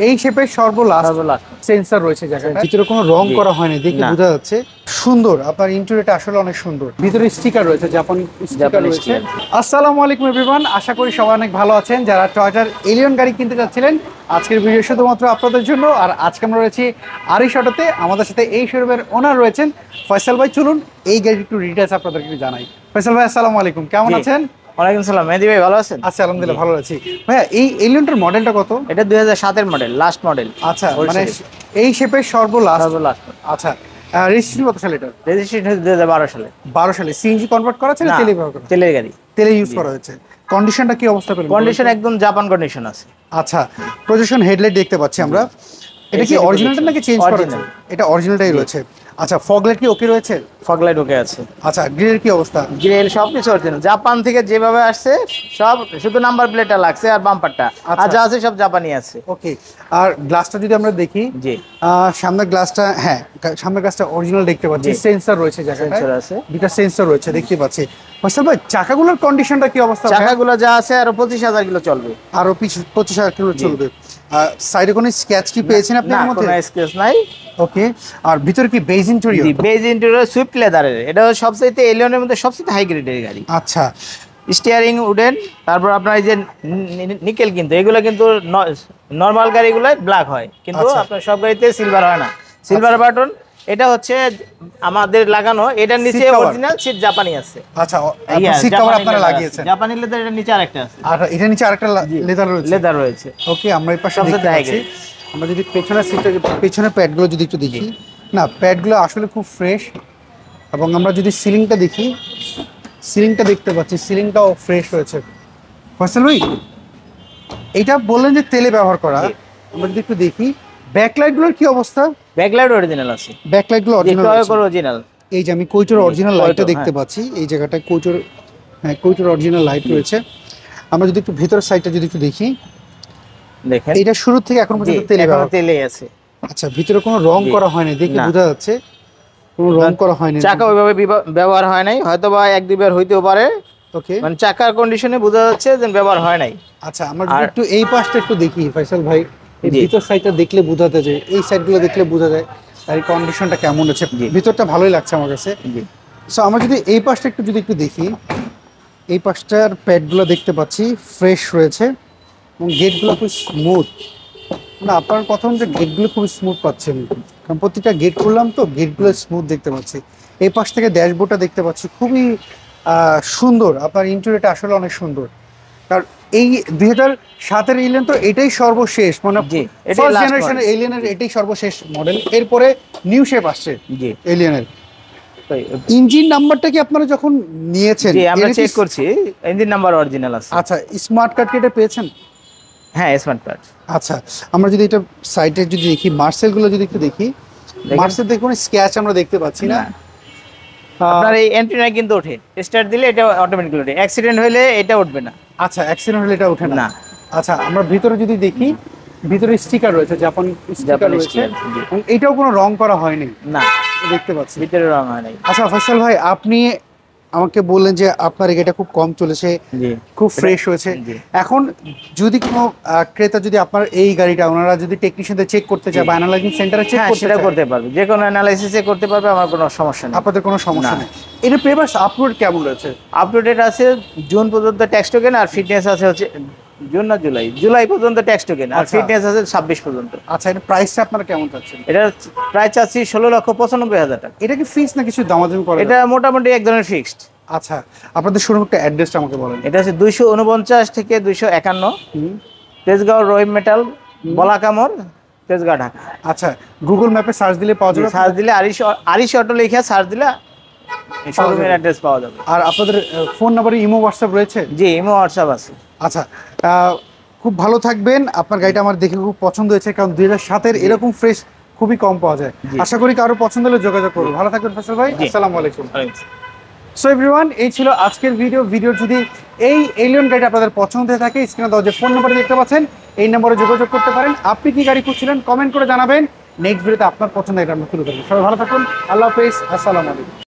এই শেপের সর্বলাস্ট সেন্সর রয়েছে জায়গাটা, ভিতরে কোনো রং করা হয়নি, দেখে বোঝা যাচ্ছে। সুন্দর, আপনার ইন্টেরিয়রটা আসলে অনেক সুন্দর। ভিতরে স্টিকার রয়েছে, জাপান স্টিকার রয়েছে। আসসালামু আলাইকুম এভরিওয়ান, আশা করি সবাই অনেক ভালো আছেন। যারা টয়োটার এলিয়ন গাড়ি কিনতে যাচ্ছিলেন, আজকের ভিডিও শুধুমাত্র আপনাদের জন্য। আর আজকে আমরা রয়েছি আরিশ অটোতে, আমাদের সাথে এই শোরুমের ওনার রয়েছেন ফয়সাল ভাই। চলুন এই গাড়ির একটু ডিটেইলস আপনাদেরকে জানাই। ফয়সাল ভাই আসসালামু আলাইকুম, কেমন আছেন? ওয়ালাইকুম সালাম মেহেদী ভাই, ভালো আছেন? আচ্ছা আলহামদুলিল্লাহ ভালো আছি। ভাইয়া এই এলিয়নটার মডেলটা কত? এটা 2007 এর মডেল, লাস্ট মডেল। আচ্ছা, মানে এই শেপের সর্বলাস্ট। আচ্ছা, রেজিস্ট্রেশন কত সালে? এটা রেজিস্ট্রেশন 2012 সালে। 12 সালে। সিএনজি কনভার্ট করা আছে না তেলে ব্যবহার করা? তেলের গাড়ি, তেলে ইউজ করা হয়েছে। কন্ডিশনটা কি অবস্থা পেলেন? কন্ডিশন একদম জাপান কন্ডিশন আছে। আচ্ছা, প্রজেকশন হেডলাইট দেখতে পাচ্ছি আমরা। এটা কি অরিজিনালটা নাকি চেঞ্জ করা হয়েছে? এটা অরিজিনালটাই রয়েছে। আচ্ছা, ফগ লাইট কি ওকে রয়েছে? ফগ লাইট ওকে আছে। আচ্ছা, গ্রিলের কি অবস্থা? গ্রিল সবকিছু অরিজিনাল, জাপান থেকে যেভাবে আসছে সব, শুধু নাম্বার প্লেটটা লাগছে আর বাম্পারটা, আর যা আছে সব জাপানি আছে। ওকে, আর গ্লাসটা যদি আমরা দেখি, জি সামনের গ্লাসটা, হ্যাঁ সামনের গ্লাসটা অরিজিনাল দেখতে পাচ্ছি। সেন্সর রয়েছে জায়গাটায়, সেন্সর আছে, দুটো সেন্সর রয়েছে দেখতে পাচ্ছি। ফয়সাল ভাই চাকাগুলোর কন্ডিশনটা কি অবস্থা? চাকাগুলো যা আছে আরো 25,000 কিলো চলবে। আরো 25,000 কিলো চলবে। সাইডে কোনো স্ক্র্যাচ কি পেয়েছেন আপনি? না, কোনো স্ক্র্যাচ নাই। ওকে, আর ভিতরে কি beige interior? Beige interior Swift লেদারের। এটা সবচেয়ে এলিয়নের মধ্যে সবচেয়ে হাই গ্রেডের গাড়ি। আচ্ছা, স্টিয়ারিং উডেন, তারপর আপনার এই যে নিকেল, কিন্তু এগুলো কিন্তু নরমাল গাড়িগুলোয় ব্ল্যাক হয়, কিন্তু আপনার সব গাড়িতে সিলভার হয় না। সিলভার বাটন এটা হচ্ছে আমাদের লাগানো, এটার নিচে অরিজিনাল সিট জাপানি আছে। আচ্ছা, সিট কভার আপনারা লাগিয়েছেন জাপানি লেদার, এর নিচে আরেকটা আছে, আর এটার নিচে আরেকটা লেদার রয়েছে। ওকে, আমরা এই পাশে দেখতে পাচ্ছি। আমরা যদি পেছনের সিটটা, পেছনের প্যাডগুলো যদি একটু দেখি, না প্যাডগুলো আসলে খুব ফ্রেশ। এবং আমরা যদি সিলিংটা দেখি, সিলিংটা দেখতে পাচ্ছি, সিলিংটাও ফ্রেশ রয়েছে। ফয়সাল ভাই, এইটা বললেন যে তেলে ব্যবহার করা, আমরা যদি একটু দেখি ব্যাকলাইটগুলোর কি অবস্থা? ব্যাকলাইট অরিজিনাল আছে, ব্যাকলাইটগুলো অরিজিনাল। এই যে আমি কোইটোর অরিজিনাল লাইটটা দেখতে পাচ্ছি, এই জায়গাটায় কোইটোর, হ্যাঁ কোইটোর অরিজিনাল লাইট রয়েছে। আমরা যদি একটু ভিতরের সাইডটা যদি একটু দেখি, দেখেন এটা শুরু থেকে এখন পর্যন্ত তেলে আছে। আচ্ছা, ভিতরে কোনো রং করা হয়নি, দেখে বোঝা যাচ্ছে কোনো রং করা হয়নি। চাকা ওইভাবে ব্যবহার হয় নাই, হয়তো বা 1-2 বার হইতেও পারে। ওকে, মানে চাকার কন্ডিশনে বোঝা যাচ্ছে যে ব্যবহার হয় নাই। আচ্ছা, আমরা যদি একটু এই পাশটা একটু দেখি ফয়সাল ভাই, এই ভিতর সাইডটা দেখলে বোঝা যায়, এই সাইডগুলো দেখলে বোঝা যায় আর এই কন্ডিশনটা কেমন আছে। ভিতরটা ভালোই লাগছে আমার কাছে। সো আমরা যদি এই পাশটা একটু দেখি, এই পাশটার প্যাডগুলো দেখতে পাচ্ছি ফ্রেশ রয়েছে এবং গেটগুলো খুব স্মুথ। না, আপনার কথা যে গেটগুলো খুব স্মুথ পাচ্ছেন, কারণ প্রত্যেকটা গেট করলাম তো, গেটগুলো স্মুথ দেখতে পাচ্ছি। এই পাশ থেকে ড্যাশবোর্ডটা দেখতে পাচ্ছি খুবই সুন্দর। আপনার ইন্টেরিয়রটা আসলে অনেক সুন্দর। কারণ এই 2007-এর এলিয়ন তো এটাই সর্বশেষ, মানে ফার্স্ট জেনারেশনের এলিয়নের এটাই সর্বশেষ মডেল। এরপরে নিউ শেপ আসছে এলিয়নের। ইঞ্জিন নাম্বারটা কি আপনারা যখন নিয়েছেন? আমরা চেক করছি, ইঞ্জিন নাম্বার অরিজিনাল আছে। আচ্ছা, স্মার্ট কার্ড কি এটা পেয়েছেন? হ্যাঁ, স্মার্ট কার্ড। আচ্ছা, আমরা যদি এটা সাইডে যদি দেখি, মার্সেলগুলো যদি একটু দেখি, মার্সেল দেখে কোনো স্ক্র্যাচ আমরা দেখতে পাচ্ছি না। আপনার এই এন্ট্রিটা কিন্তু ওঠে, স্টার্ট দিলে এটা অটোমেটিক্যালি ওঠে, অ্যাক্সিডেন্ট হলে এটা উঠবে না। আচ্ছা, অ্যাক্সিডেন্ট হলে এটা ওঠে না। আচ্ছা, আমরা ভিতরে যদি দেখি, ভিতরে স্টিকার রয়েছে, জাপান স্টিকার রয়েছে, এবং এটাও কোনো রং করা হয়নি। না, দেখতে পাচ্ছি ভিতরে রং হয় নাই। আচ্ছা ফয়সাল ভাই, আপনি আমাকে বললেন যে আপনার এই গাড়িটা খুব কম চলেছে, খুব ফ্রেশ হয়েছে। এখন যদি কোনো ক্রেতা যদি আপনার এই গাড়িটা, ওনারা যদি টেকনিশিয়ানদের চেক করতে চায় বা অ্যানালাইজিং সেন্টারে চেক করতে পারবে, যে কোনো অ্যানালাইসিসে করতে পারবে, আমার কোনো সমস্যা নেই। আপনাদের কোনো সমস্যা নেই। এটা পেপারস আপলোড কেমন রয়েছে? আপলোডেড আছে জুন পর্যন্ত ট্যাক্স টোকেন, আর ফিটনেস আছে হচ্ছে জুন না জুলাই পর্যন্ত ট্যাক্স টোকেন, আর ফিটনেস আছে 26 পর্যন্ত। আচ্ছা, এটা প্রাইসটা আপনারা কেমন চাচ্ছেন? এটা প্রাইস চাচ্ছি 16,95,000 টাকা। এটা কি ফিক্স না কিছু দামাদামি করে? এটা মোটামুটি এক ধরনের ফিক্সড। আচ্ছা, আপনাদের শোরুমটা অ্যাড্রেসটা আমাকে বলেন। এটা হচ্ছে 249 থেকে 251 তেজগাঁও রহিম মেটাল, বলাকামর, তেজগাঁও, ঢাকা। আচ্ছা, গুগল ম্যাপে সার্চ দিলে পাওয়া যাবে? সার্চ দিলে আরিশ অটো লিখে সার্চ দিলে শোরুমের অ্যাড্রেস পাওয়া যাবে। আর আপনাদের ফোন নাম্বারে ইমো হোয়াটসঅ্যাপ রয়েছে? জি, ইমো হোয়াটসঅ্যাপ আছে। আচ্ছা, খুব ভালো থাকবেন। আপনার গাড়িটা আমার দেখে খুব পছন্দ হয়েছে, কারণ 2007-এর এরকম ফ্রেশ খুবই কম পাওয়া যায়। আশা করি কারো পছন্দ হলে যোগাযোগ করুন। ভালো থাকবেন ফয়সাল ভাই, আসসালামু আলাইকুম। সো এভরিওয়ান, এই ছিল আজকের ভিডিও। যদি এই এলিয়ন গাড়িটা আপনাদের পছন্দ হয়ে থাকে, স্ক্রিনে দেওয়া যে ফোন নাম্বারটা দেখতে পাচ্ছেন, এই নম্বরে যোগাযোগ করতে পারেন। আপনি কি গাড়ি খুঁজছিলেন কমেন্ট করে জানাবেন। নেক্সট ভিডিওতে আপনার পছন্দ এটা আমরা তুলে ধরবো। সবাই ভালো থাকুন, আল্লাহ হাফেজ, আসসালামু আলাইকুম।